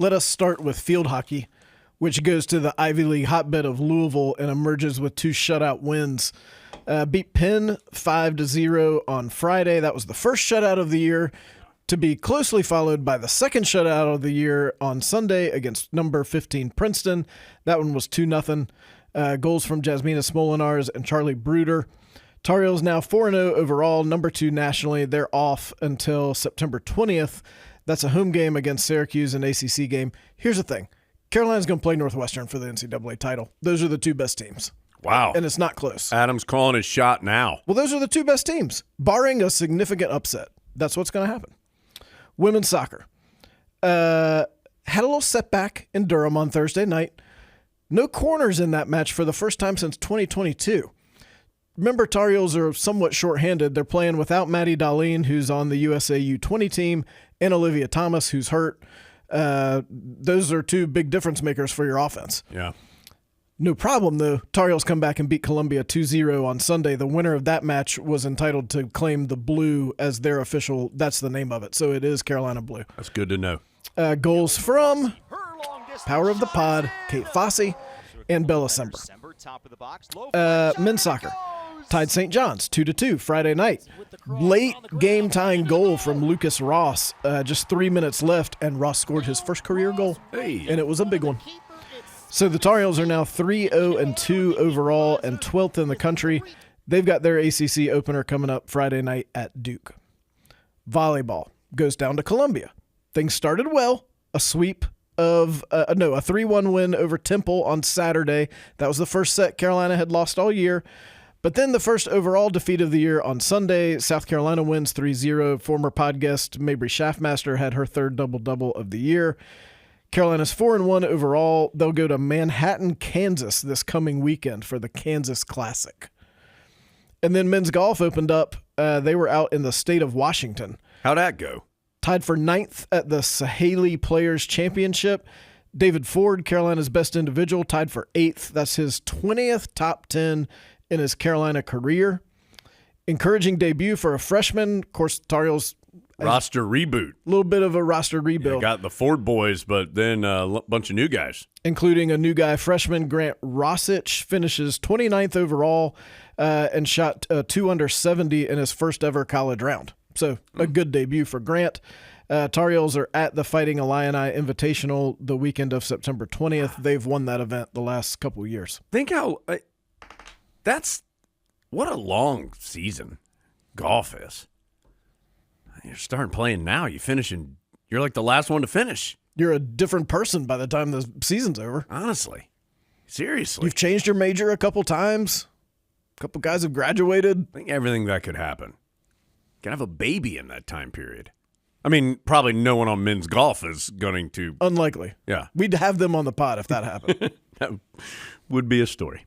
Let us start with field hockey, which goes to the Ivy League hotbed of Louisville and emerges with 2 shutout wins. Beat Penn 5-0 on Friday. That was the first shutout of the year, to be closely followed by the second shutout of the year on Sunday against number 15 Princeton. That one was 2-0. Goals from Jasmina Smolinars and Charlie Bruder. Tar Heels now 4-0 overall, number 2 nationally. They're off until September 20th. That's a home game against Syracuse, an ACC game. Here's the thing. Carolina's going to play Northwestern for the NCAA title. Those are the 2 best teams. Wow. And it's not close. Adam's calling his shot now. Well, those are the 2 best teams, barring a significant upset. That's what's going to happen. Women's soccer. Had a little setback in Durham on Thursday night. No corners in that match for the first time since 2022. Remember, Tar Heels are somewhat shorthanded. They're playing without Maddie Darlene, who's on the USA U20 team, and Olivia Thomas, who's hurt. Those are 2 big difference makers for your offense. Yeah. No problem, though. Tar Heels come back and beat Columbia 2-0 on Sunday. The winner of that match was entitled to claim the blue as their official. That's the name of it. So it is Carolina Blue. That's good to know. Goals from Power of the Pod, Kate Fossey, and Bella Sember. Men's soccer. Tied St. John's 2-2 Friday night. Late game tying goal from Lucas Ross. Just 3 minutes left, and Ross scored his first career goal. Hey. And it was a big one. So the Tar Heels are now 3-0-2 overall and 12th in the country. They've got their ACC opener coming up Friday night at Duke. Volleyball goes down to Columbia. Things started well. A sweep of a 3-1 win over Temple on Saturday. That was the first set Carolina had lost all year. But then the first overall defeat of the year on Sunday, South Carolina wins 3-0. Former pod guest Mabry Schaffmaster had her 3rd double-double of the year. Carolina's 4-1 overall. They'll go to Manhattan, Kansas this coming weekend for the Kansas Classic. And then men's golf opened up. They were out in the state of Washington. How'd that go? Tied for 9th at the Sahaley Players Championship. David Ford, Carolina's best individual, tied for 8th. That's his 20th top 10 in his Carolina career. Encouraging debut for a freshman. Of course, Tar Heels. Roster reboot. A little bit of a roster rebuild. Got the Ford boys, but then a bunch of new guys. Including a new guy, freshman Grant Rosich, finishes 29th overall and shot 2 under 70 in his first ever college round. So a good debut for Grant. Tar Heels are at the Fighting Illini Invitational the weekend of September 20th. They've won that event the last couple of years. Think how what a long season golf is. You're starting playing now. You're like the last one to finish. You're a different person by the time the season's over. Honestly. Seriously. You've changed your major a couple times. A couple guys have graduated. I think everything that could happen. You can have a baby in that time period. I mean, probably no one on men's golf is going to. Unlikely. Yeah. We'd have them on the pod if that happened. That would be a story.